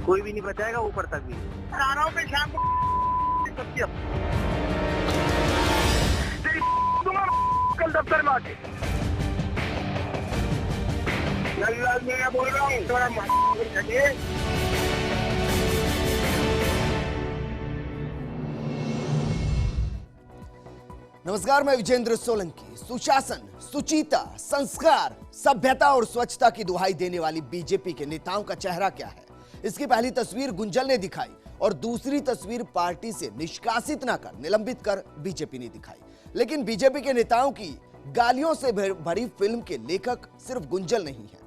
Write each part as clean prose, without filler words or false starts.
कोई भी नहीं बचाएगा ऊपर तक भी। आ रहा हूँ मैं शाम को तेरी दूंगा कल दफ्तर में आके। लाल मैं बोल रहा हूँ थोड़ा नमस्कार, मैं विजेंद्र सोलंकी। सुशासन, सुचिता, संस्कार, सभ्यता और स्वच्छता की दुहाई देने वाली बीजेपी के नेताओं का चेहरा क्या है? इसकी पहली तस्वीर गुंजल ने दिखाई और दूसरी तस्वीर पार्टी से निष्कासित ना कर, निलंबित कर बीजेपी ने दिखाई। लेकिन बीजेपी के नेताओं की गालियों से भरी फिल्म के लेखक सिर्फ गुंजल नहीं है,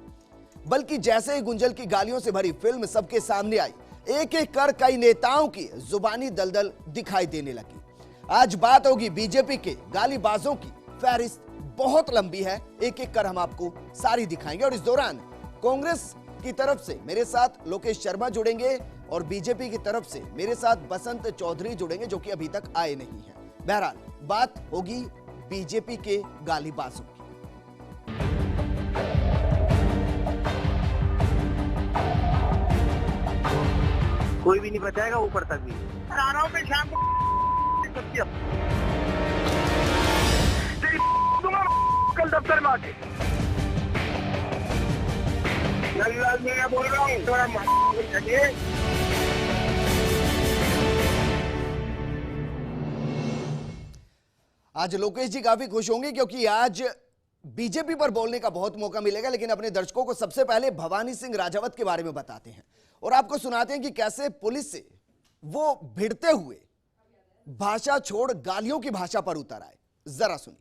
बल्कि जैसे ही गुंजल की गालियों से भरी फिल्म सबके सामने आई, एक एक कर कई नेताओं की जुबानी दलदल दिखाई देने लगी। आज बात होगी बीजेपी के गालीबाजों की। फहरिस्त बहुत लंबी है, एक एक कर हम आपको सारी दिखाएंगे। और इस दौरान कांग्रेस की तरफ से मेरे साथ लोकेश शर्मा जुड़ेंगे और बीजेपी की तरफ से मेरे साथ बसंत चौधरी जुड़ेंगे, जो कि अभी तक आए नहीं हैं। बहरहाल बात होगी बीजेपी के गालीबाजों की। कोई भी नहीं बचाएगा ऊपर तक भी। आ रहा हूँ मैं शाम को तेरी दूंगा कल दफ्तर में आके। लाल मैं बोल रहा हूँ थोड़ा आज लोकेश जी काफी खुश होंगे क्योंकि आज बीजेपी पर बोलने का बहुत मौका मिलेगा। लेकिन अपने दर्शकों को सबसे पहले भवानी सिंह राजावत के बारे में बताते हैं और आपको सुनाते हैं कि कैसे पुलिस से वो भिड़ते हुए भाषा छोड़ गालियों की भाषा पर उतर आए। जरा सुनिए।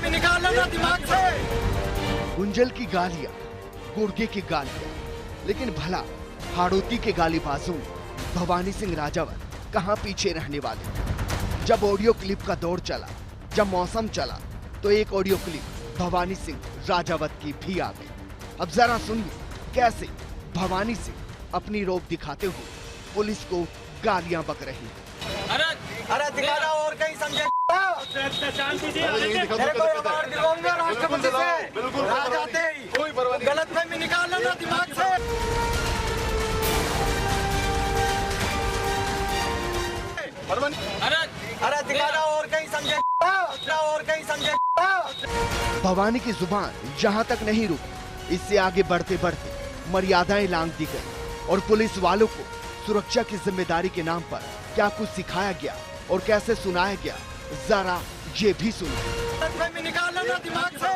निकाल लेना दिमाग से। गुंजल की गालियां, गुर्गे की गालियां, लेकिन भला हाड़ोती के गालीबाजों में भवानी सिंह राजावत कहां पीछे रहने वाले। जब ऑडियो क्लिप का दौर चला, जब मौसम चला, तो एक ऑडियो क्लिप भवानी सिंह राजावत की भी आ गई। अब जरा सुनिए कैसे भवानी सिंह अपनी रोक दिखाते हुए पुलिस को गालियां बक रही है। अरे दिखा रहा और कहीं समझे राष्ट्रपति से आ जाते ही गलतफहमी निकाल लेना दिमाग से। अरे दिखा रहा और कहीं समझे और कहीं समझे। भवानी की जुबान जहां तक नहीं रुकी, इससे आगे बढ़ते बढ़ते मर्यादाएं लांघ दी गई और पुलिस वालों को सुरक्षा की जिम्मेदारी के नाम पर क्या कुछ सिखाया गया और कैसे सुनाया गया, जरा ये भी सुनिए। निकाल लेना दिमाग से।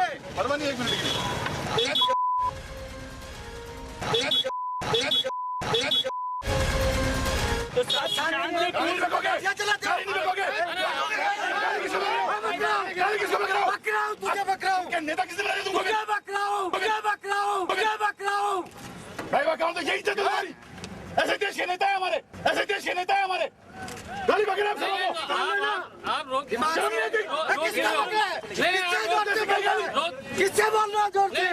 नेता किसी तो यही तो तुम्हारी ऐसे देश के नेता है हमारे, ऐसे देश के नेता है हमारे। गाली बकरा आप रोक किससे बोल रहे हो? जोर से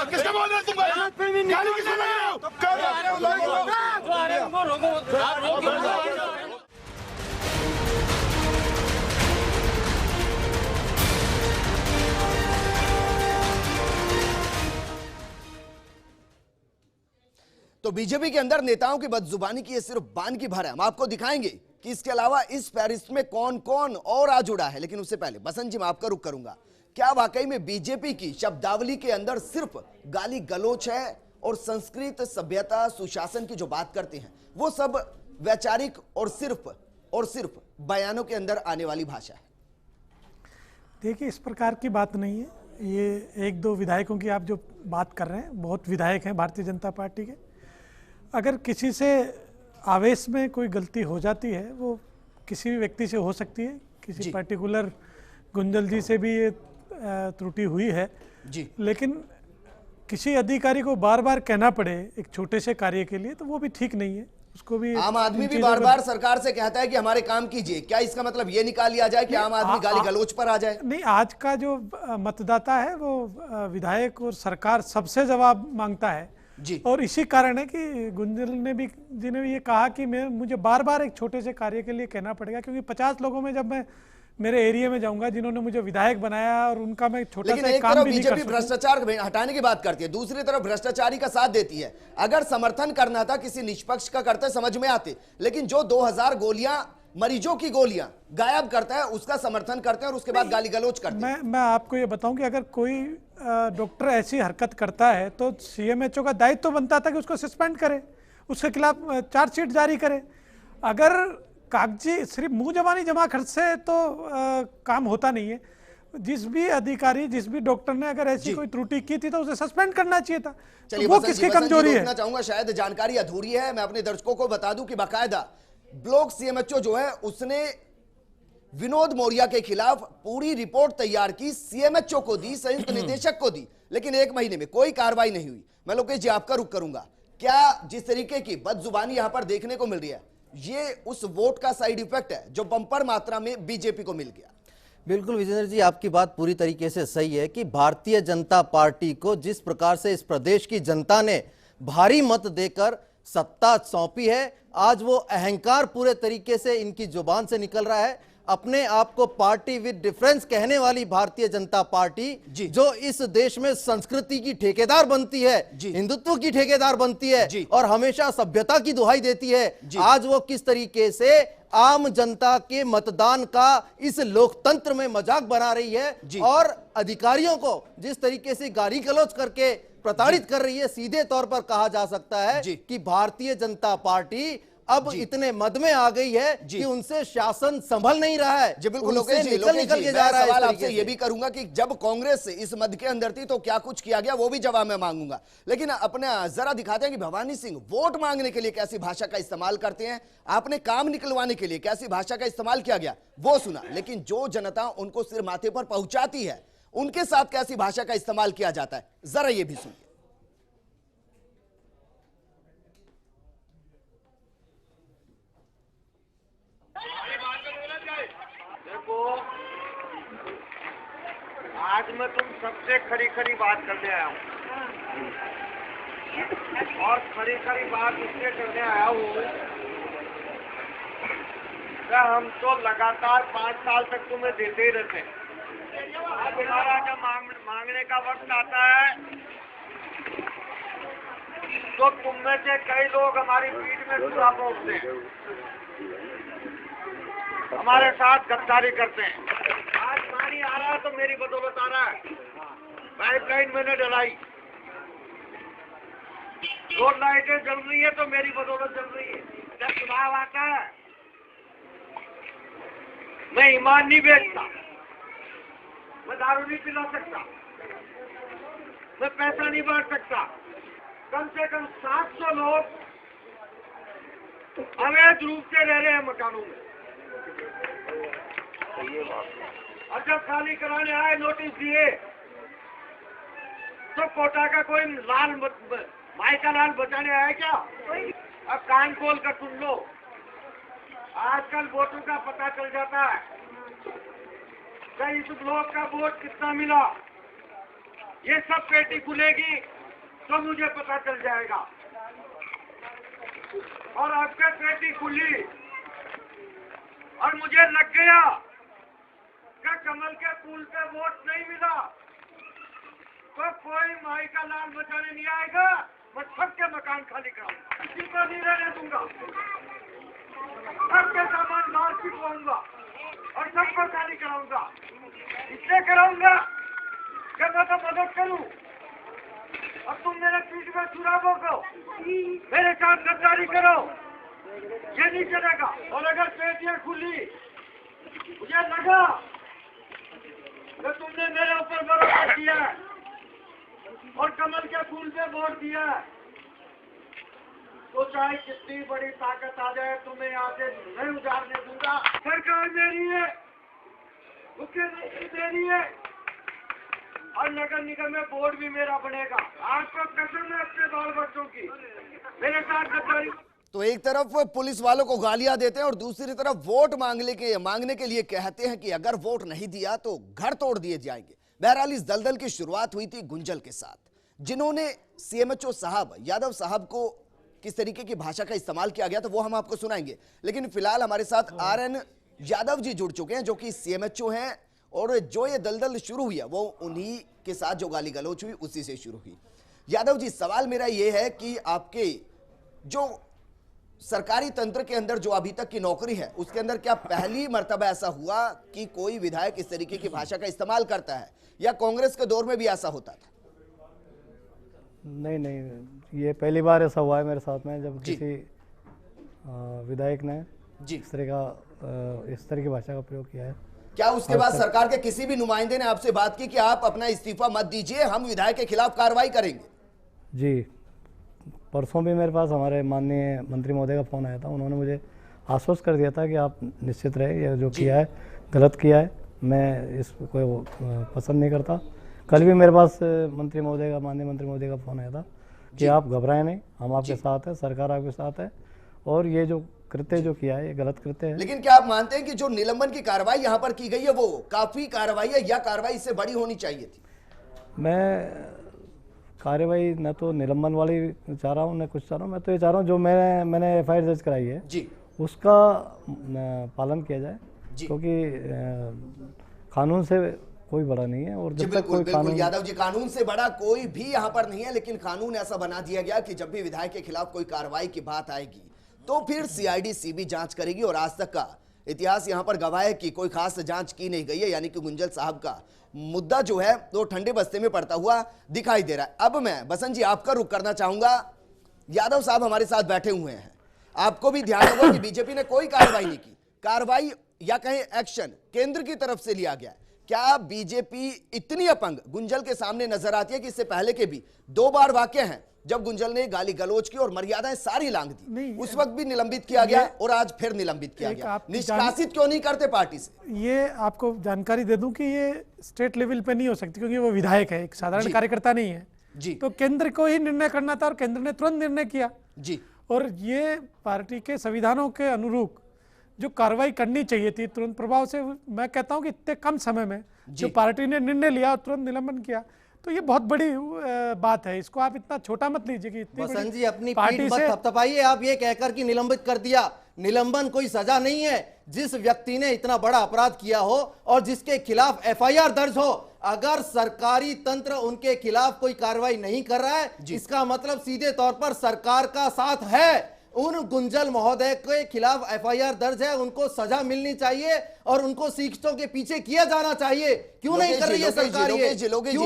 किससे बोल रहे हो? तुम गाली किससे बक रहे हो? तो बीजेपी के अंदर नेताओं की बदजुबानी की ये सिर्फ बान की भर है। हम आपको दिखाएंगे कि इसके अलावा इस फहरिस्त में कौन कौन और आ जुड़ा है। लेकिन उससे पहले बसंत जी, मैं आपका रुख करूंगा। क्या वाकई में बीजेपी की शब्दावली के अंदर सिर्फ गाली गलोच है और संस्कृत, सभ्यता, सुशासन की जो बात करते हैं वो सब वैचारिक और सिर्फ बयानों के अंदर आने वाली भाषा है? देखिए, इस प्रकार की बात नहीं है। ये एक दो विधायकों की आप जो बात कर रहे हैं, बहुत विधायक हैं भारतीय जनता पार्टी के। अगर किसी से आवेश में कोई गलती हो जाती है, वो किसी भी व्यक्ति से हो सकती है। किसी पर्टिकुलर गुंजल जी से भी ये त्रुटि हुई है जी। लेकिन किसी अधिकारी को बार बार कहना पड़े एक छोटे से कार्य के लिए, तो वो भी ठीक नहीं है। उसको भी आम आदमी भी बार बार सरकार से कहता है कि हमारे काम कीजिए। क्या इसका मतलब ये निकाल लिया जाए कि आम आदमी गाली गलोच पर आ जाए? नहीं, आज का जो मतदाता है वो विधायक और सरकार सबसे जवाब मांगता है जी। और इसी कारण है कि गुंजल ने भी जिन्हें ये कहा कि मुझे बार बार एक छोटे से कार्य के लिए कहना पड़ेगा, क्योंकि 50 लोगों में जब मैं मेरे एरिया में जाऊंगा, जिन्होंने मुझे विधायक बनाया और उनका मैं छोटा लेकिन सा एक काम तरफ भी नहीं कर बीजेपी सकूं। भ्रष्टाचार हटाने की बात करती है, दूसरी तरफ भ्रष्टाचारी का साथ देती है। अगर समर्थन करना था किसी निष्पक्ष का करते समझ में आते, लेकिन जो 2000 गोलियां, मरीजों की गोलियां गायब करता है, उसका समर्थन करते हैं और उसके बाद गाली गलौज करते हैं। मैं आपको ये बताऊं कि अगर कोई डॉक्टर ऐसी हरकत करता है तो सीएमएचओ का दायित्व तो बनता था कि उसको सस्पेंड करे, उसके खिलाफ चार्जशीट जारी करे। अगर कागजी सिर्फ मुंह जबानी जमा खर्च से तो काम होता नहीं है। जिस भी अधिकारी, जिस भी डॉक्टर ने अगर ऐसी कोई त्रुटि की थी तो उसे सस्पेंड करना चाहिए था। चलिए, तो वो बसंत किसकी जी, बसंत जी, कमजोरी है? रोकना चाहूंगा, शायद जानकारी अधूरी है। मैं अपने दर्शकों को बता दूं कि बाकायदा ब्लॉक सीएमएचओ जो है उसने विनोद मौर्य के खिलाफ पूरी रिपोर्ट तैयार की, सीएमएचओ को दी, संयुक्त निदेशक को दी, लेकिन 1 महीने में कोई कार्रवाई नहीं हुई। मैं लोकेश जी आपका रुख करूंगा, क्या जिस तरीके की बदजुबानी यहां पर देखने को मिल रही है, ये उस वोट का साइड इफेक्ट है जो बंपर मात्रा में बीजेपी को मिल गया? बिल्कुल विजेंद्र जी, आपकी बात पूरी तरीके से सही है कि भारतीय जनता पार्टी को जिस प्रकार से इस प्रदेश की जनता ने भारी मत देकर सत्ता सौंपी है, आज वो अहंकार पूरे तरीके से इनकी जुबान से निकल रहा है। अपने आप को पार्टी विद डिफरेंस कहने वाली भारतीय जनता पार्टी जो इस देश में संस्कृति की ठेकेदार बनती है, हिंदुत्व की ठेकेदार बनती है और हमेशा सभ्यता की दुहाई देती है, आज वो किस तरीके से आम जनता के मतदान का इस लोकतंत्र में मजाक बना रही है और अधिकारियों को जिस तरीके से गाली गलौज करके प्रताड़ित कर रही है। सीधे तौर पर कहा जा सकता है कि भारतीय जनता पार्टी अब इतने मद में आ गई है कि उनसे शासन संभल नहीं रहा है। जी बिल्कुल उनसे लोकेश जी, निकल के जा रहा है। सवाल आपसे ये भी करूंगा कि जब कांग्रेस इस मद के अंदर थी तो क्या कुछ किया गया, वो भी जवाब मैं मांगूंगा, लेकिन अपने जरा दिखाते हैं कि भवानी सिंह वोट मांगने के लिए कैसी भाषा का इस्तेमाल करते हैं, आपने काम निकलवाने के लिए कैसी भाषा का इस्तेमाल किया गया वो सुना, लेकिन जो जनता उनको सिर माथे पर पहुंचाती है उनके साथ कैसी भाषा का इस्तेमाल किया जाता है, जरा ये भी सुनिए। आज मैं तुम सबसे खरी खरी बात करने आया हूँ, और खरी खरी बात इसलिए करने आया हूँ कि हम तो लगातार 5 साल तक तुम्हें देते ही रहते हैं। अब हमारा जब मांगने का वक्त आता है तो तुम में से कई लोग हमारी पीठ में छुरा पहुंचते हैं, हमारे साथ गद्दारी करते हैं। आज पानी आ रहा है तो मेरी बदौलत आ रहा है, पाइपलाइन मैंने डलाई, रोड लाइटें जल रही है तो मेरी बदौलत जल रही है। जब चुनाव आता है मैं ईमान नहीं बेचता, मैं दारू नहीं पिला सकता, मैं पैसा नहीं बांट सकता। कम से कम 700 लोग अवैध रूप से रह रहे हैं मकानों में, और जब खाली कराने आए नोटिस दिए तो कोटा का कोई लाल माई का लाल बचाने आया क्या? अब कान खोल कर सुन लो, आजकल वोटों का पता चल जाता है कि इस ब्लॉक का वोट कितना मिला। ये सब पेटी खुलेगी तो मुझे पता चल जाएगा, और अब तक पेटी खुली और मुझे लग गया कि कमल के पुल पे वोट नहीं मिला तो कोई माई का लाल बचाने नहीं आएगा। मैं सबके मकान खाली कराऊंगा, किसी को नहीं रहने दूंगा, सबके सामान बाहर छिपवाऊंगा और सबको खाली कराऊंगा। इसलिए कराऊंगा कि मैं तो मदद करूं, अब तुम मेरे पीठ में छुरा भोंको, मेरे साथ गद्दारी करो, ये नहीं चलेगा। और अगर पेटियां खुली, मुझे लगा कि तुमने मेरे ऊपर भरोसा किया और कमल के फूल पे वोट दिया, तो चाहे कितनी बड़ी ताकत आ जाए तुम्हें यहाँ से नहीं उजाड़ने दूंगा। सरकार मेरी है, मुख्यमंत्री मेरी है, और नगर निगम में बोर्ड भी मेरा बनेगा। आज तो कसम है अपने बाल बच्चों की, मेरे साथ गद्दारी। तो एक तरफ पुलिस वालों को गालियां देते हैं और दूसरी तरफ वोट मांगने के लिए कहते हैं कि अगर वोट नहीं दिया तो घर तोड़ दिए जाएंगे। बहरहाल इस दलदल की शुरुआत हुई थी गुंजल के साथ, जिन्होंने सीएमएचओ साहब यादव साहब को किस तरीके की भाषा का इस्तेमाल किया गया तो वो हम आपको सुनाएंगे, लेकिन फिलहाल हमारे साथ आरएन यादव जी जुड़ चुके हैं जो कि सीएमएचओ हैं, और जो ये दलदल शुरू हुई है वो उन्हीं के साथ जो गाली गलौच हुई उसी से शुरू हुई। यादव जी, सवाल मेरा ये है कि आपके जो सरकारी तंत्र के अंदर जो अभी तक की नौकरी है उसके अंदर क्या पहली मर्तबा ऐसा हुआ कि कोई विधायक इस तरीके की भाषा का इस्तेमाल करता है, या कांग्रेस के दौर में भी ऐसा होता था? नहीं नहीं, ये पहली बार ऐसा हुआ है मेरे साथ में जब जी। किसी विधायक ने जी। इस तरह की भाषा का प्रयोग किया है। क्या उसके बाद सरकार के किसी भी नुमाइंदे ने आपसे बात की कि आप अपना इस्तीफा मत दीजिए, हम विधायक के खिलाफ कार्रवाई करेंगे? जी, परसों भी मेरे पास हमारे माननीय मंत्री महोदय का फ़ोन आया था। उन्होंने मुझे आश्वस्त कर दिया था कि आप निश्चित रहे, ये जो किया है गलत किया है, मैं इसको पसंद नहीं करता। कल भी मेरे पास मंत्री महोदय का, माननीय मंत्री महोदय का फ़ोन आया था कि आप घबराएं नहीं, हम आपके साथ हैं, सरकार आपके साथ है, और ये जो कृत्य जो किया है ये गलत कृत्य है। लेकिन क्या आप मानते हैं कि जो निलंबन की कार्रवाई यहां पर की गई है वो काफी कार्रवाई है, या कार्रवाई इससे बड़ी होनी चाहिए थी? मैं कार्रवाई न तो निलंबन वाली चाह रहा हूँ न कुछ चाह रहा हूँ, मैं तो ये चाह रहा हूँ जो मैंने एफआईआर दर्ज कराई है जी उसका पालन किया जाए, जी। क्योंकि कानून से कोई बड़ा नहीं है। और जी जब तक बिल्कुल कोई बिल्कुल कानून, यादव जी, कानून से बड़ा कोई भी यहां पर नहीं है, लेकिन कानून ऐसा बना दिया गया कि जब भी विधायक के खिलाफ कोई कार्रवाई की बात आएगी तो फिर सीआईडी सीबी जांच करेगी, और आज तक का इतिहास यहां पर गवाह है कि कोई खास जांच की नहीं गई है, यानी कि गुंजल साहब का मुद्दा जो है वो ठंडे बस्ते में पड़ता हुआ दिखाई दे रहा है। अब मैं बसंत जी आपका रुख करना चाहूंगा। यादव साहब हमारे साथ बैठे हुए हैं, आपको भी ध्यान होगा कि बीजेपी ने कोई कार्रवाई नहीं की, कार्रवाई या कहें एक्शन केंद्र की तरफ से लिया गया। क्या बीजेपी इतनी अपंग गुंजल के सामने नजर आती है कि इससे पहले के भी 2 बार वाकये हैं जब गुंजल ने गाली गलौज की और मर्यादाएं सारी लांघ दी, उस वक्त भी निलंबित किया गया और आज फिर निलंबित किया गया। निष्कासित क्यों नहीं करते पार्टी से? ये आपको जानकारी दे दूं कि ये स्टेट लेवल पे नहीं हो सकती, क्योंकि वो विधायक है, एक साधारण कार्यकर्ता नहीं है जी। तो केंद्र को ही निर्णय करना था और केंद्र ने तुरंत निर्णय किया जी। और ये पार्टी के संविधानों के अनुरूप जो कार्रवाई करनी चाहिए थी तुरंत प्रभाव से, मैं कहता हूं कि इतने कम समय में जो पार्टी ने निर्णय लिया और तुरंत निलंबन किया, तो ये बहुत बड़ी बात है। इसको आप इतना छोटा मत लीजिए कि इतनी बसंत जी अपनी पार्टी पीठ मत से थपथपाइए। आप ये कहकर कि निलंबित कर दिया, निलंबन कोई सजा नहीं है। जिस व्यक्ति ने इतना बड़ा अपराध किया हो और जिसके खिलाफ एफआईआर दर्ज हो, अगर सरकारी तंत्र उनके खिलाफ कोई कार्रवाई नहीं कर रहा है, इसका मतलब सीधे तौर पर सरकार का साथ है। उन गुंजल महोदय के खिलाफ एफआईआर दर्ज है, उनको सजा मिलनी चाहिए और उनको शिक्षकों के पीछे किया जाना चाहिए। क्यों नहीं कर रही है सरकार ये? लोकेश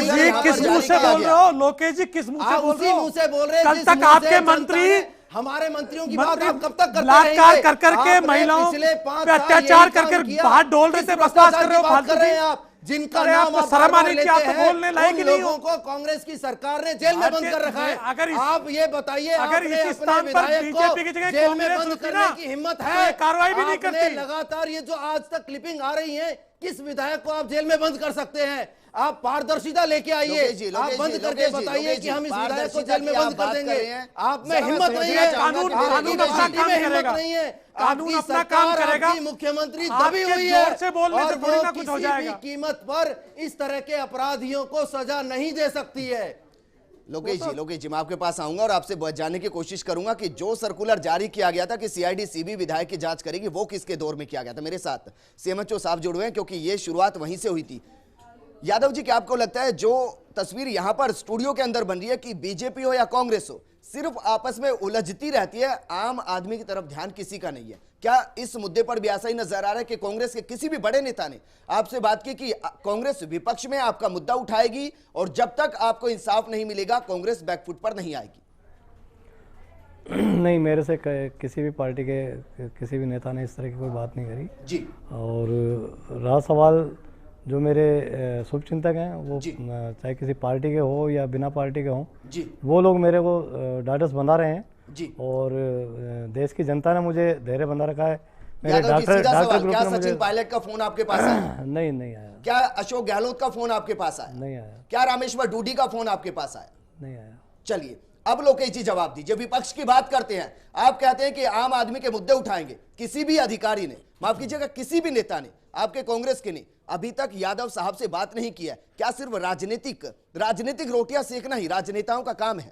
जी किस मुंह से बोल रहे हो? लोकेश जी किस मुंह से बोल रहे हो? मुंह से बोल रहे हैं। कल तक आपके मंत्री, हमारे मंत्रियों की बात आप कब तक करते बलात्कार कर करके महिलाओं पे अत्याचार करके बाहर डोल रहे थे, बकवास कर रहे हो, फालतू कर रहे हैं आप। जिनका अरे नाम आपको आप शर्म बार-बार आनी चाहिए, लेते आप तो हैं, बोलने लायक उन ही नहीं हो। लोगों को कांग्रेस की सरकार ने जेल में बंद कर रखा है। अगर आप ये बताइए, अगर आपने इस अपने स्थान पर विधायक को बीजेपी की जगह जेल में कांग्रेस बंद होती करने ना, की हिम्मत तो है? ये कार्रवाई भी नहीं आपने करती। लगातार ये जो आज तक क्लिपिंग आ रही है, किस विधायक को आप जेल में बंद कर सकते हैं? आप पारदर्शिता लेके आइए, आप बंद करके बताइए कि हम इस विधायक को जेल में बंद कर देंगे। आप में हिम्मत नहीं है, कानून कानून अपना काम करेगा, नहीं है, कानून आपकी अपना काम सरकार, करेगा। आपकी मुख्यमंत्री दबी आपके हुई है जोर से बोलने से और थोड़ी वो ना कुछ हो किसी भी जाएगा। कीमत पर इस तरह के अपराधियों को सजा नहीं दे सकती है। लोकेश जी मैं आपके पास आऊंगा और आपसे जानने की कोशिश करूंगा कि जो सर्कुलर जारी किया गया था कि सीआईडी सीबी विधायक की जांच करेगी, वो किसके दौर में किया गया था। मेरे साथ सीएमएचओ साहब जुड़े हैं क्योंकि ये शुरुआत वहीं से हुई थी। यादव जी, क्या आपको लगता है जो तस्वीर यहां पर स्टूडियो के अंदर बन रही है कि बीजेपी हो या कांग्रेस हो, सिर्फ आपस में उलझती रहती है, आम आदमी की तरफ ध्यान किसी का नहीं है? क्या इस मुद्दे पर भी ऐसा ही नजर आ रहा है कि कांग्रेस के किसी भी बड़े नेता ने आपसे बात की कि कांग्रेस विपक्ष में आपका मुद्दा उठाएगी और जब तक आपको इंसाफ नहीं मिलेगा कांग्रेस बैकफुट पर नहीं आएगी? नहीं, मेरे से किसी भी पार्टी के किसी भी नेता ने इस तरह की कोई बात नहीं करी जी। और रहा सवाल जो मेरे शुभचिंतक हैं, वो चाहे किसी पार्टी के हो या बिना पार्टी के हों, वो लोग मेरे को ढाढ़स बंधा रहे हैं जी। और देश की जनता ने मुझे धैर्य बंधा रखा है। मेरे डॉक्टर ग्रुप क्या ने मुझे, सचिन पायलट का फोन आपके पास आया? नहीं आया। क्या अशोक गहलोत का फोन आपके पास आया? नहीं आया। क्या रामेश्वर डूडी का फोन आपके पास आया? नहीं आया। चलिए, अब लोकेश जी जवाब दीजिए। विपक्ष की बात करते हैं, आप कहते हैं कि आम आदमी के मुद्दे उठाएंगे। किसी भी अधिकारी ने, माफ कीजिएगा, किसी भी नेता ने, आपके कांग्रेस के ने अभी तक यादव साहब से बात नहीं किया? क्या सिर्फ राजनीतिक रोटियां सेकना ही राजनेताओं का काम है?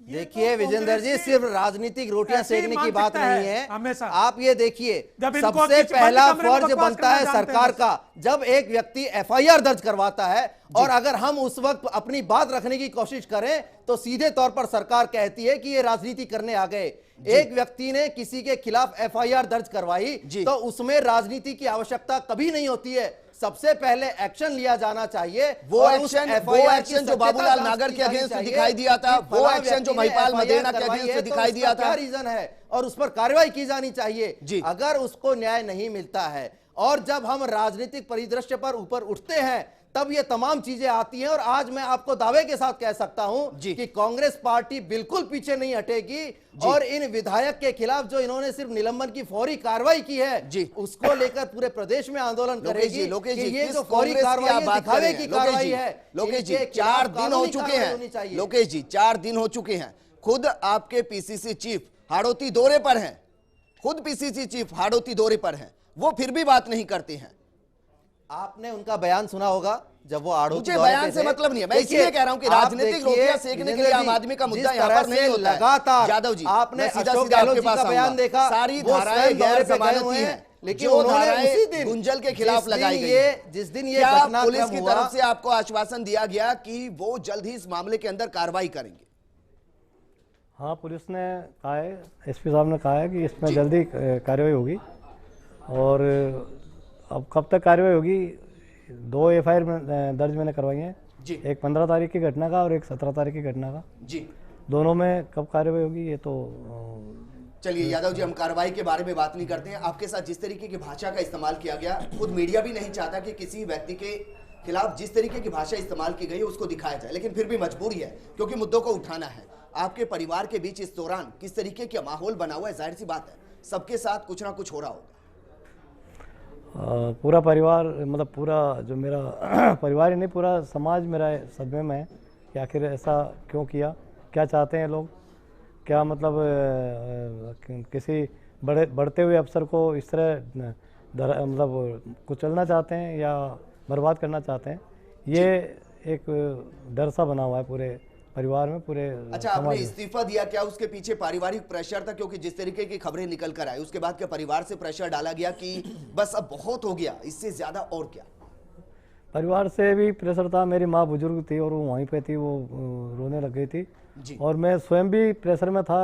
देखिए विजेंद्र जी, सिर्फ राजनीतिक रोटियां ऐसे ही सेकने की मान बात सकता है, नहीं है। हमेशा। आप ये देखिए, जब इनको सबसे किसी बंद पहला कमरे में फर्ज बकवास बनता है करना जानते हैं सरकार बस। का, जब एक व्यक्ति एफआईआर दर्ज करवाता है और अगर हम उस वक्त अपनी बात रखने की कोशिश करें तो सीधे तौर पर सरकार कहती है कि ये राजनीति करने आ गए। एक व्यक्ति ने किसी के खिलाफ एफआईआर दर्ज करवाई तो उसमें राजनीति की आवश्यकता कभी नहीं होती है। सबसे पहले एक्शन लिया जाना चाहिए। वो और उस एक्शन FIR की जो बाबूलाल सत्यता नागर जांच के की अगेंस्ट जानी दिखाई दिया था, चाहिए कि वो फलां एक्शन जो व्यक्ति ने महिपाल FIR मदेना के करवाई अगेंस्ट है, दिखाई तो दिया उसका था। क्या रीजन है और उस पर कार्रवाई की जानी चाहिए। जी। अगर उसको न्याय नहीं मिलता है और जब हम राजनीतिक परिदृश्य पर ऊपर उठते हैं तब ये तमाम चीजें आती हैं। और आज मैं आपको दावे के साथ कह सकता हूं कि कांग्रेस पार्टी बिल्कुल पीछे नहीं हटेगी और इन विधायक के खिलाफ जो इन्होंने सिर्फ निलंबन की फौरी कार्रवाई की है उसको लेकर पूरे प्रदेश में आंदोलन करेगी। लोकेश कि जी, ये किस जो फौरी कांग्रेस की कार्रवाई आप है, बात दिखावे कर रहे की हैं? कार्रवाई है। लोकेश जी, इनके 4 खिलाफ दिन हो कानूनी चुके कार्रवाई होनी हैं। चाहिए। लोकेश जी, 4 दिन हो चुके हैं। खुद आपके पीसीसी चीफ हाड़ौती दौरे पर हैं, खुद पीसीसी चीफ हाड़ौती दौरे पर हैं, वो फिर भी बात नहीं करते हैं। आपने उनका बयान सुना होगा जब वो आड़ोती मुझे दौरे बयान पे से थे। मतलब नहीं है, मैं देखिए, इसलिए कह रहा हूं कि आप राजनीतिक देखिए, रोटियां सेकने के लिए आम आदमी का मुद्दा जिस यहां तरह पर नहीं से होता है। लगातार यादव जी, आपने मैं सीधा अशोक सीधा गहलोत आपके जी पास का आऊंगा। बयान देखा, सारी वो धाराएं स्वयं दौरे गैर पे गए जमानती हुए हैं, हैं, लेकिन जो उन्होंने धाराएं उसी दिन गुंजल के खिलाफ जिस दिन लगाई गई ये जिस दिन ये क्या घटनाक्रम पुलिस की हुआ, तरफ से आपको आश्वासन दिया गया कि वो जल्द ही इस मामले के अंदर कार्रवाई करेंगे? हाँ, पुलिस ने कहा है, एसपी साहब ने कहा है कि इसमें जल्दी कार्रवाई होगी। और अब कब तक कार्रवाई होगी, 2 एफआईआर दर्ज मैंने करवाई हैं जी। एक 15 तारीख की घटना का और एक 17 तारीख की घटना का। जी, दोनों में कब कार्रवाई होगी ये तो चलिए यादव जी, हम कार्रवाई के बारे में बात नहीं करते हैं। आपके साथ जिस तरीके की भाषा का इस्तेमाल किया गया, खुद मीडिया भी नहीं चाहता कि किसी व्यक्ति के खिलाफ जिस तरीके की भाषा इस्तेमाल की गई है उसको दिखाया जाए, लेकिन फिर भी मजबूरी है क्योंकि मुद्दों को उठाना है। आपके परिवार के बीच इस दौरान किस तरीके का माहौल बना हुआ है? जाहिर सी बात है सबके साथ कुछ ना कुछ हो रहा होगा। पूरा परिवार, मतलब पूरा जो मेरा परिवार ही नहीं, पूरा समाज मेरा सदमे में है कि आखिर ऐसा क्यों किया, क्या चाहते हैं लोग, क्या मतलब किसी बढ़ते हुए अफसर को इस तरह मतलब कुचलना चाहते हैं या बर्बाद करना चाहते हैं। ये एक डर सा बना हुआ है पूरे परिवार में, पूरे अच्छा, आपने समाज में। इस्तीफा दिया, क्या उसके पीछे पारिवारिक प्रेशर था? क्योंकि जिस तरीके की खबरें निकल कर आई उसके बाद क्या परिवार से प्रेशर डाला गया कि बस अब बहुत हो गया, इससे ज्यादा और क्या? परिवार से भी प्रेशर था। मेरी माँ बुजुर्ग थी और वो वहीं पे थी, वो रोने लग गई थी जी। और मैं स्वयं भी प्रेशर में था,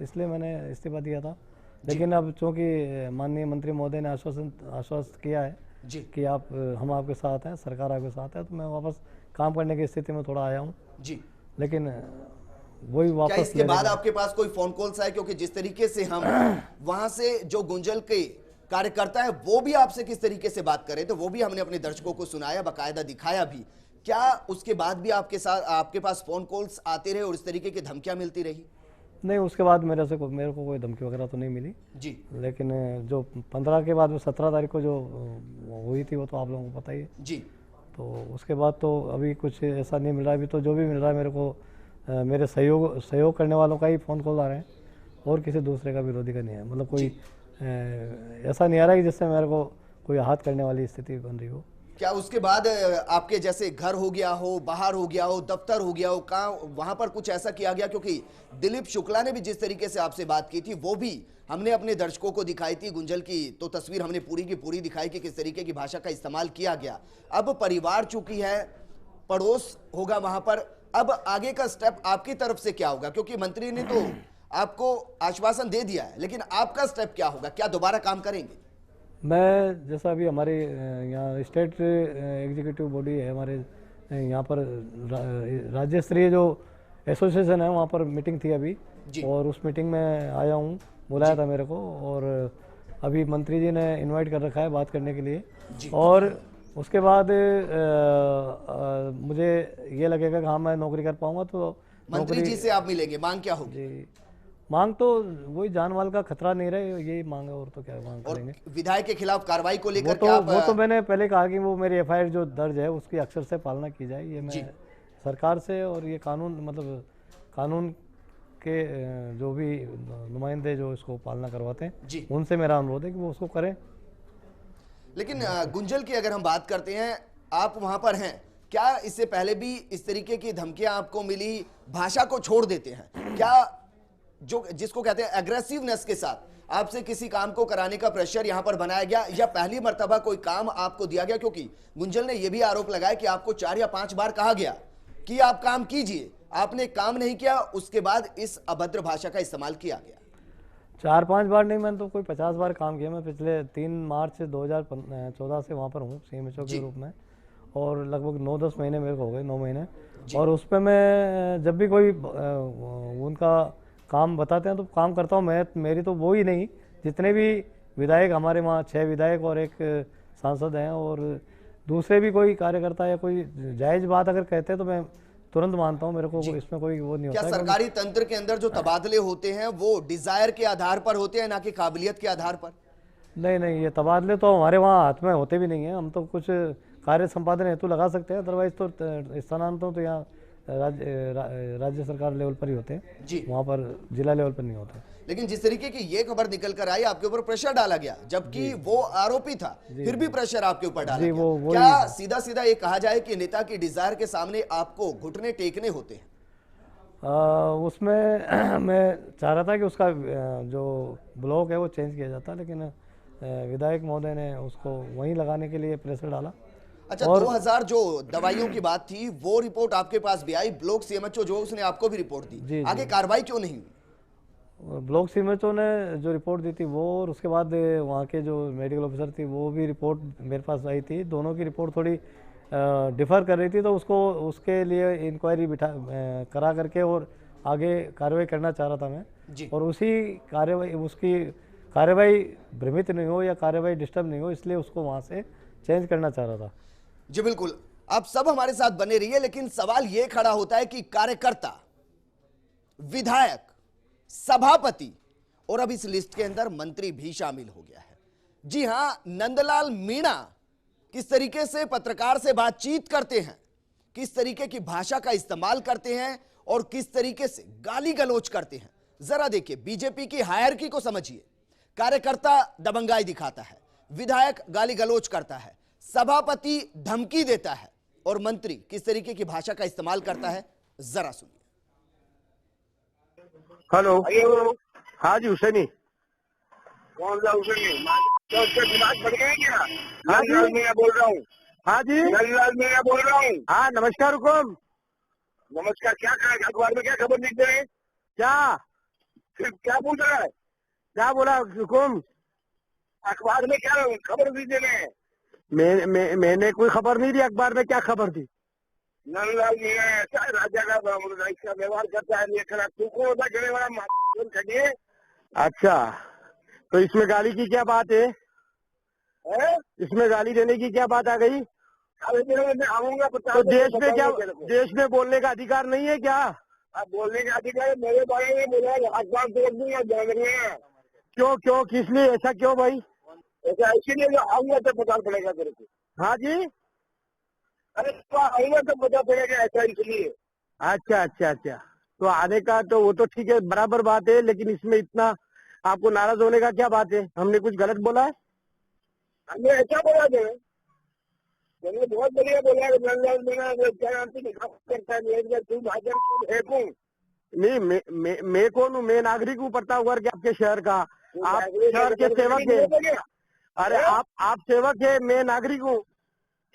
इसलिए मैंने इस्तीफा दिया था। लेकिन अब चूंकि माननीय मंत्री महोदय ने आश्वस्त किया है जी कि आप हम आपके साथ हैं, सरकार आपके साथ है, तो मैं वापस काम करने की स्थिति में थोड़ा आया हूँ। जी, लेकिन वही क्या वापस इसके बाद आपके पास कोई फोन कॉल्स आए? क्योंकि जिस तरीके से हम वहां से जो गुंजल के कार्यकर्ता है वो भी आपसे किस तरीके से बात करें, तो वो भी हमने अपने दर्शकों को सुनाया, बाकायदा दिखाया भी। क्या उसके बाद भी आपके पास फोन कॉल्स आते रहे और इस तरीके की धमकियां मिलती रही? नहीं, उसके बाद मेरे को कोई धमकी वगैरह तो नहीं मिली। जी, लेकिन जो 15 के बाद 17 तारीख को जो हुई थी वो तो आप लोगों को पता ही है। जी, तो उसके बाद तो अभी कुछ ऐसा नहीं मिल रहा। अभी तो जो भी मिल रहा है मेरे को मेरे सहयोग करने वालों का ही फ़ोन कॉल आ रहे हैं और किसी दूसरे का विरोधी का नहीं है। मतलब कोई ऐसा नहीं आ रहा है कि जिससे मेरे को कोई आहत करने वाली स्थिति बन रही हो। क्या उसके बाद आपके जैसे घर हो गया हो, बाहर हो गया हो, दफ्तर हो गया हो, कहाँ वहां पर कुछ ऐसा किया गया? क्योंकि दिलीप शुक्ला ने भी जिस तरीके से आपसे बात की थी वो भी हमने अपने दर्शकों को दिखाई थी। गुंजल की तो तस्वीर हमने पूरी की पूरी दिखाई कि किस तरीके की भाषा का इस्तेमाल किया गया। अब परिवार चूंकि है, पड़ोस होगा वहां पर, अब आगे का स्टेप आपकी तरफ से क्या होगा? क्योंकि मंत्री ने तो आपको आश्वासन दे दिया है, लेकिन आपका स्टेप क्या होगा? क्या दोबारा काम करेंगे? मैं जैसा अभी हमारे यहाँ स्टेट एग्जीक्यूटिव बॉडी है हमारे यहाँ पर, राज्य स्तरीय जो एसोसिएशन है, वहाँ पर मीटिंग थी अभी और उस मीटिंग में आया हूँ, बुलाया था मेरे को। और अभी मंत्री जी ने इनवाइट कर रखा है बात करने के लिए। और उसके बाद मुझे ये लगेगा कि हाँ मैं नौकरी कर पाऊँगा तो मंत्री जी से आप मिलेंगे, मांग क्या होगी? जी, मांग तो वही जान माल का खतरा नहीं रहे, यही मांग है, और तो क्या मांग और करेंगे। विधायक के खिलाफ कार्रवाई को लेकर वो तो मैंने पहले कहा कि वो मेरी एफआईआर जो दर्ज है उसकी अक्षर से पालना की जाए। ये मैं सरकार से और ये कानून, मतलब कानून के जो भी नुमाइंदे जो इसको पालना करवाते हैं उनसे मेरा अनुरोध है कि वो उसको करें। लेकिन गुंजल की अगर हम बात करते हैं, आप वहां पर हैं क्या इससे पहले भी इस तरीके की धमकियां आपको मिली? भाषा को छोड़ देते हैं, क्या जो जिसको कहते हैं एग्रेसिवनेस के साथ आपसे किसी काम को कराने का प्रेशर यहां पर बनाया गया, या पहली मर्तबा कोई काम आपको दिया गया? क्योंकि गुंजल ने यह भी आरोप लगाया कि आपको 4 या 5 बार कहा गया कि आप काम कीजिए, आपने काम नहीं किया, उसके बाद इस अभद्र भाषा का इस्तेमाल किया गया। 4-5 बार नहीं, मैंने तो कोई 50 बार काम किया। मैं पिछले 3 मार्च 2014 से वहाँ पर हूँ CMHO के रूप में, और लगभग 9-10 महीने मेरे को हो गए, 9 महीने। और उस पर मैं जब भी कोई उनका काम बताते हैं तो काम करता हूँ। मेरी तो वो ही नहीं, जितने भी विधायक हमारे वहाँ 6 विधायक और 1 सांसद हैं, और दूसरे भी कोई कार्यकर्ता या कोई जायज़ बात अगर कहते हैं तो मैं तुरंत मानता हूँ। मेरे को इसमें कोई वो नहीं क्या होता। सरकारी तंत्र के अंदर जो तबादले होते हैं वो डिजायर के आधार पर होते हैं, ना कि काबिलियत के आधार पर? नहीं, ये तबादले तो हमारे वहाँ हाथ में होते भी नहीं है। हम तो कुछ कार्य संपादन हेतु लगा सकते हैं, अदरवाइज तो स्थानांतरण तो यहाँ राज्य सरकार लेवल पर ही होते हैं जी, वहाँ पर जिला लेवल पर नहीं होते। लेकिन जिस तरीके की ये खबर निकल कर आई, आपके ऊपर प्रेशर डाला गया, जबकि वो आरोपी था, फिर भी प्रेशर आपके ऊपर डाला गया। क्या सीधा सीधा ये कहा जाए कि नेता की डिजायर के सामने आपको घुटने टेकने होते हैं? उसमें मैं चाह रहा था कि उसका जो ब्लॉक है वो चेंज किया जाता, लेकिन विधायक महोदय ने उसको वहीं लगाने के लिए प्रेशर डाला। अच्छा, 2000 जो दवाइयों की बात थी वो रिपोर्ट आपके पास भी आई, ब्लॉक CMHO जो उसने आपको भी रिपोर्ट दी, आगे कार्रवाई क्यों नहीं हुई? ब्लॉक CMHO ने जो रिपोर्ट दी थी वो, और उसके बाद वहाँ के जो मेडिकल ऑफिसर थी वो भी रिपोर्ट मेरे पास आई थी। दोनों की रिपोर्ट थोड़ी डिफर कर रही थी, तो उसके लिए इंक्वायरी करा करके और आगे कार्रवाई करना चाह रहा था मैं जी। और उसकी कार्रवाई भ्रमित नहीं हो या कार्रवाई डिस्टर्ब नहीं हो, इसलिए उसको वहाँ से चेंज करना चाह रहा था। जी बिल्कुल, आप सब हमारे साथ बने रहिए, लेकिन सवाल यह खड़ा होता है कि कार्यकर्ता, विधायक, सभापति और अब इस लिस्ट के अंदर मंत्री भी शामिल हो गया है। जी हां, नंदलाल मीणा किस तरीके से पत्रकार से बातचीत करते हैं, किस तरीके की भाषा का इस्तेमाल करते हैं और किस तरीके से गाली गलौज करते हैं, जरा देखिए। बीजेपी की हायरकी को समझिए। कार्यकर्ता दबंगाई दिखाता है, विधायक गाली गलौज करता है, सभापति धमकी देता है, और मंत्री किस तरीके की भाषा का इस्तेमाल करता है, जरा सुनिए। हेलो, हाँ जी हुसैनी। कौन सा हुसैनी? तो उसका दिमाग बढ़ गया क्या? हाँ जी, मैं बोल रहा हूँ। हाँ जी, नंदलाल मीणा बोल रहा हूँ। हाँ नमस्कार हुकुम। नमस्कार। क्या कहा अखबार में, क्या खबर लिख रहे हैं? क्या पूछ रहा है? क्या बोला हुकुम? अखबार में क्या खबर दी देने? मैंने कोई खबर नहीं दी अखबार में। क्या खबर दी? नंदलाल मीणा ऐसा राजा का व्यवहार करता है, लेकर तू को होता गले वाला खड़िए। अच्छा, तो इसमें गाली की क्या बात है? इसमें गाली देने की क्या बात आ गई? आऊंगा तो देश में बोलने का अधिकार नहीं है क्या? अब बोलने का अधिकार मेरे बारे में बोला, अखबार तोड़ दूंगा जान रहे। क्यों किस लिए ऐसा क्यों भाई? ऐसा इसीलिए जो आऊंगा तो पता पड़ेगा तेरे को। हाँ जी, अरे तो आऊंगा तो पता पड़ेगा, ऐसा इसलिए। अच्छा, तो आने का तो वो तो ठीक है, बराबर बात है, लेकिन इसमें इतना आपको नाराज होने का क्या बात है? हमने कुछ गलत बोला है? हमने ऐसा बोला थे, मैंने बहुत बढ़िया बोला। नहीं, मैं कौन हूँ? मैं नागरिक हूँ, प्रताप वर्ग आपके शहर का। आप शहर के सेवक है। अरे आप सेवक है, मैं नागरिक हूँ।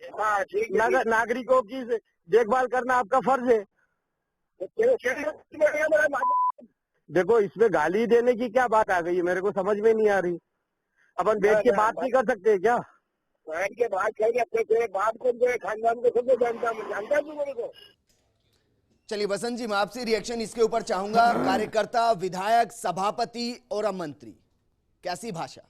नागरिकों की देखभाल करना आपका फर्ज है। देखो, इसमें गाली देने की क्या बात आ गई है, मेरे को समझ में नहीं आ रही। अपन बैठ के बात नहीं कर सकते क्या? बैठ के बात करेंगे, अपने बाप को, खानदान को सबको जानता हूँ, मेरे को। चलिए बसंत जी, मैं आपसे रिएक्शन इसके ऊपर चाहूंगा। कार्यकर्ता, विधायक, सभापति और अब मंत्री, कैसी भाषा?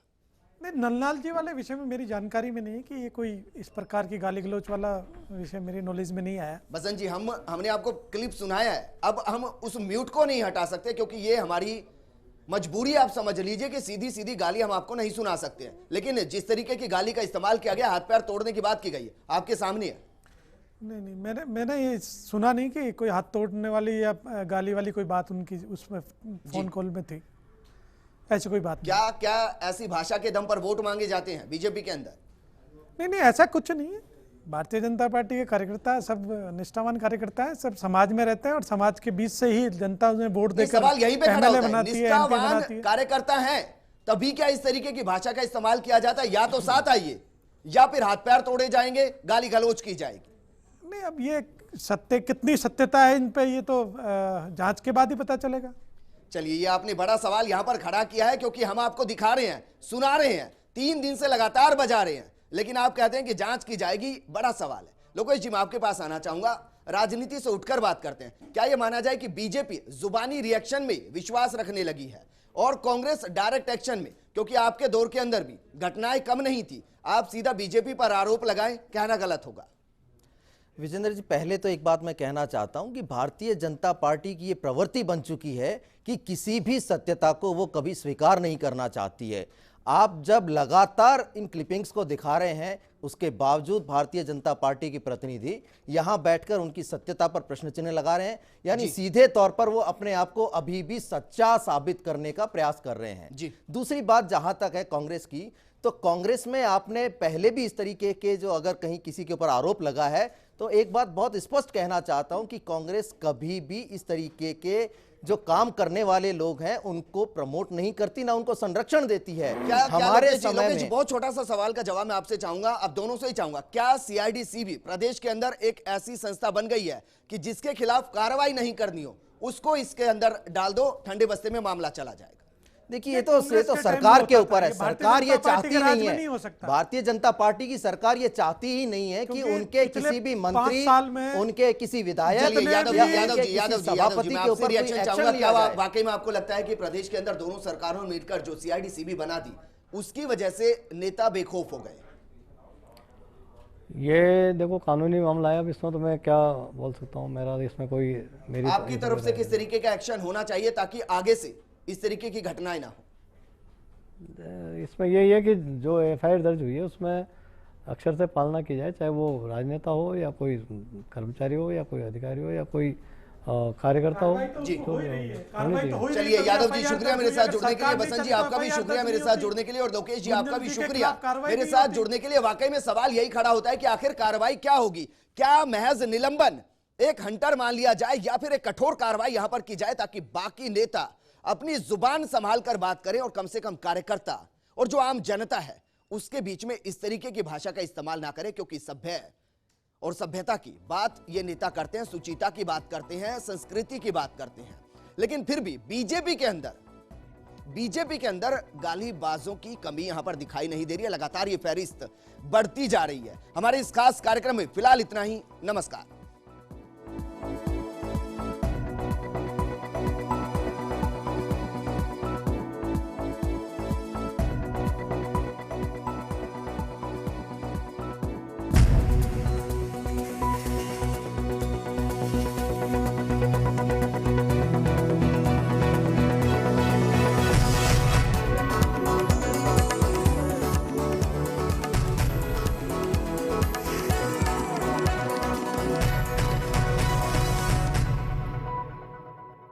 नहीं, नंदलाल जी वाले विषय में मेरी जानकारी में नहीं है कि ये कोई इस प्रकार की गाली गलौच वाला विषय मेरी नॉलेज में नहीं आया। बसंत जी, हमने आपको क्लिप सुनाया है, अब हम उस म्यूट को नहीं हटा सकते, क्योंकि ये हमारी मजबूरी, आप समझ लीजिए कि सीधी सीधी गाली हम आपको नहीं सुना सकते हैं, लेकिन जिस तरीके की गाली का इस्तेमाल किया गया, हाथ पैर तोड़ने की बात की गई है, आपके सामने है। नहीं, मैंने ये सुना नहीं कि कोई हाथ तोड़ने वाली या गाली वाली कोई बात उनकी उसमें फोन कॉल में थी, ऐसी कोई बात नहीं। क्या ऐसी भाषा के दम पर वोट मांगे जाते हैं बीजेपी के अंदर? नहीं, ऐसा कुछ नहीं है। भारतीय जनता पार्टी के कार्यकर्ता सब निष्ठावान कार्यकर्ता हैं, सब समाज में रहते हैं और समाज के बीच से ही जनता उन्हें वोट ये देकर सवाल यहीं पे खड़ा MLA होता है, बनाती है, MP निष्ठावान बनाती है। कार्यकर्ता हैं तभी क्या इस तरीके की भाषा का इस्तेमाल किया जाता है? या तो साथ आइए या फिर हाथ पैर तोड़े जाएंगे, गाली गलौज की जाएगी। नहीं, अब ये सत्य कितनी सत्यता है इन पे, ये तो जांच के बाद ही पता चलेगा। चलिए, ये आपने बड़ा सवाल यहां पर खड़ा किया है, क्योंकि हम आपको दिखा रहे हैं, सुना रहे हैं, 3 दिन से लगातार बजा रहे हैं, लेकिन आप कहते हैं कि जांच की जाएगी। बड़ा सवाल है। लोकेश जी, मैं आपके पास आना चाहूंगा। राजनीति से उठकर बात करते हैं। क्या यह माना जाए कि बीजेपी जुबानी रिएक्शन में विश्वास रखने लगी है और कांग्रेस डायरेक्ट एक्शन में? क्योंकि आपके दौर के अंदर भी घटनाएं कम नहीं थी, आप सीधा बीजेपी पर आरोप लगाएं, कहना गलत होगा। विजेंद्र जी, पहले तो एक बात मैं कहना चाहता हूं कि भारतीय जनता पार्टी की ये प्रवृत्ति बन चुकी है कि किसी भी सत्यता को वो कभी स्वीकार नहीं करना चाहती है। आप जब लगातार इन क्लिपिंग्स को दिखा रहे हैं, उसके बावजूद भारतीय जनता पार्टी के प्रतिनिधि यहां बैठकर उनकी सत्यता पर प्रश्न चिन्ह लगा रहे हैं, यानी सीधे तौर पर वो अपने आप को अभी भी सच्चा साबित करने का प्रयास कर रहे हैं। जी। दूसरी बात जहां तक है कांग्रेस की, तो कांग्रेस में आपने पहले भी इस तरीके के जो अगर कहीं किसी के ऊपर आरोप लगा है, तो एक बात बहुत स्पष्ट कहना चाहता हूं कि कांग्रेस कभी भी इस तरीके के जो काम करने वाले लोग हैं उनको प्रमोट नहीं करती, ना उनको संरक्षण देती है। हमारे समय में बहुत छोटा सा सवाल का जवाब मैं आपसे चाहूंगा, अब दोनों से ही चाहूंगा। क्या सीआईडीसी भी प्रदेश के अंदर एक ऐसी संस्था बन गई है कि जिसके खिलाफ कार्रवाई नहीं करनी हो, उसको इसके अंदर डाल दो, ठंडे बस्ते में मामला चला जाएगा? देखिए, ये तो सरकार के ऊपर है। सरकार ये चाहती नहीं है, भारतीय जनता पार्टी की सरकार ये चाहती ही नहीं है कि उनके किसी भी मंत्री, उनके किसी विधायक, सभापति के ऊपर रिएक्शन चाहूंगा। क्या वाकई में आपको लगता है कि प्रदेश के अंदर दोनों सरकारों ने मिलकर जो सीआईडीसी भी बना दी, उसकी वजह से नेता बेखौफ हो गए? ये देखो, कानूनी मामला है, अब इसमें तो मैं क्या बोल सकता हूँ। मेरा इसमें कोई, मेरी आपकी तरफ से किस तरीके का एक्शन होना चाहिए ताकि आगे से इस तरीके की घटनाएं ना हो? इसमें यही है कि जो एफआईआर दर्ज हुई है उसमें अक्षर से पालना की जाए, चाहे वो राजनेता हो या कोई कर्मचारी हो या कोई अधिकारी हो या कोई कार्यकर्ता हो। जी, चलिए यादव जी, शुक्रिया मेरे साथ जुड़ने के लिए। बसंत जी, आपका भी शुक्रिया मेरे साथ जुड़ने के लिए, और लोकेश जी, आपका भी शुक्रिया मेरे साथ जुड़ने के लिए। वाकई में सवाल यही खड़ा होता है कि आखिर कार्रवाई क्या होगी? क्या महज निलंबन, एक हंटर मान लिया जाए, या फिर एक कठोर कार्रवाई यहां पर की जाए ताकि बाकी नेता अपनी जुबान संभाल कर बात करें और कम से कम कार्यकर्ता और जो आम जनता है उसके बीच में इस तरीके की भाषा का इस्तेमाल ना करें? क्योंकि सभ्य और सभ्यता की बात ये नेता करते हैं, सुचिता की बात करते हैं, संस्कृति की बात करते हैं, लेकिन फिर भी बीजेपी के अंदर गालीबाजों की कमी यहां पर दिखाई नहीं दे रही है। लगातार ये फहरिस्त बढ़ती जा रही है। हमारे इस खास कार्यक्रम में फिलहाल इतना ही। नमस्कार।